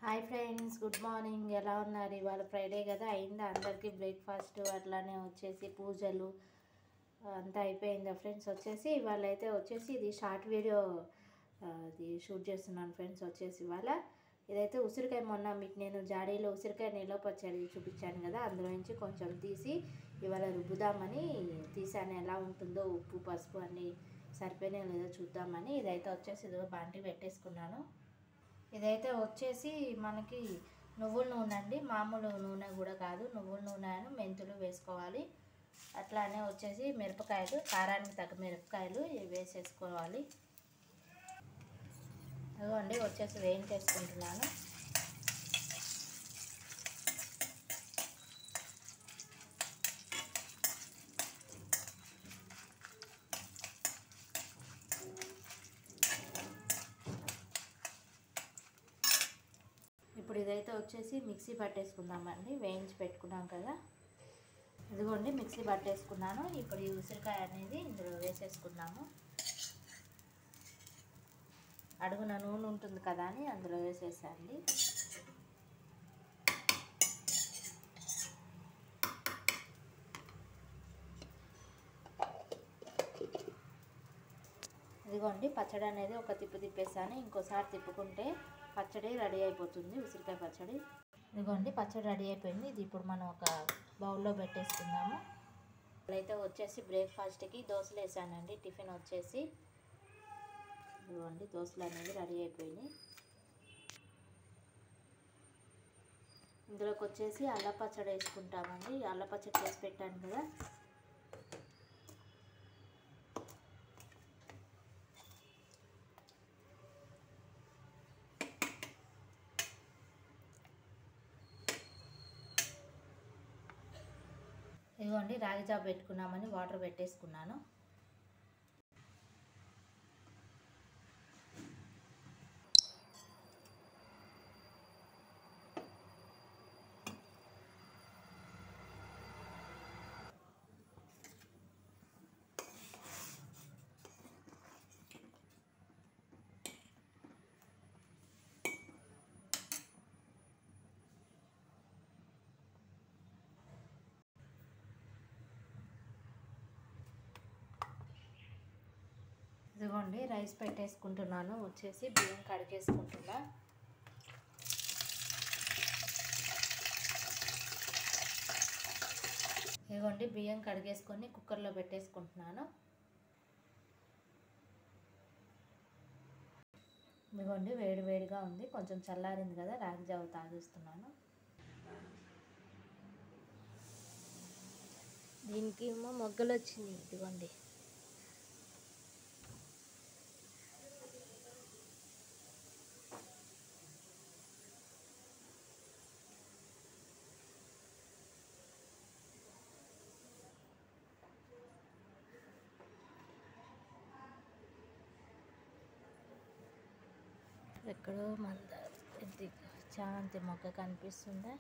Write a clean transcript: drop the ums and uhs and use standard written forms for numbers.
Hi friends, good morning. ఎలా ఉన్నారు? ఇవాళ ఫ్రైడే కదా, అయిందా అందరికీ బ్రేక్ఫాస్ట్, అట్లానే వచ్చేసి పూజలు అంతా అయిపోయిందా ఫ్రెండ్స్? ఇవాళ అయితే ఇది షార్ట్ వీడియో అది షూట్ చేస్తున్నాను ఫ్రెండ్స్. ఇవాళ ఇదైతే ఉసిరికాయ, మొన్న మీకు నేను జాడీలో ఉసిరికాయ నిల్వ పచ్చడి చూపించాను కదా, అందులో నుంచి కొంచెం తీసి ఇవాళ రుబ్బుదామని తీసాను. ఎలా ఉంటుందో, ఉప్పు పసుపు అన్నీ సరిపోయినాయో లేదో చూద్దామని. ఇదైతే ఇదిగో బాంటి పెట్టేసుకున్నాను. ఇదైతే మనకి నువ్వుల నూనె అండి, మామూలు నూనె కూడా కాదు. నువ్వుల నూనె మెంతులు వేసుకోవాలి. అట్లానే మిరపకాయలు, కారానికి తగ్గ మిరపకాయలు వేసేసుకోవాలి. అదిగోండి వేయించేసుకుంటున్నాను. ఇప్పుడు ఇదైతే మిక్సీ పట్టేసుకుందామండి. వేయించి పెట్టుకున్నాం కదా, ఇదిగోండి మిక్సీ పట్టేసుకున్నాను. ఇప్పుడు ఈ ఉసిరికాయ అనేది ఇందులో వేసేసుకున్నాము. అడుగున నూనె ఉంటుంది కదా అని అందులో వేసేసండి. ఇదిగోండి పచ్చడి అనేది ఒక తిప్పు తిప్పేసాను. ఇంకోసారి తిప్పుకుంటే పచ్చడి రెడీ అయిపోతుంది, ఉసిరికాయ పచ్చడి. ఇదిగోండి పచ్చడి రెడీ అయిపోయింది. ఇది ఇప్పుడు మనం ఒక బౌల్లో పెట్టేసుకుందాము. ఇప్పుడైతే బ్రేక్ఫాస్ట్కి దోశలు వేసానండి. టిఫిన్ ఇదిగోండి దోశలు అనేవి రెడీ అయిపోయినాయి. ఇందులోకి అల్ల పచ్చడి వేసుకుంటామండి. అల్ల పచ్చడి చేసి పెట్టాను కదా, ఇదిగోండి రాగి జావ పెట్టుకున్నామని వాటర్ పెట్టేసుకున్నాను. ఇదిగోండి రైస్ పెట్టేసుకుంటున్నాను. బియ్యం కడిగేసుకుంటున్నా. ఇదిగోండి బియ్యం కడిగేసుకొని కుక్కర్లో పెట్టేసుకుంటున్నాను. ఇదిగోండి వేడిగా ఉంది, కొంచెం చల్లారింది కదా, రాగి జావ తాగిస్తున్నాను. దీనికి ఏమో మొగ్గలు వచ్చినాయి. ఇదిగోండి ఎక్కడో చామంతి మొక్క కనిపిస్తుందా?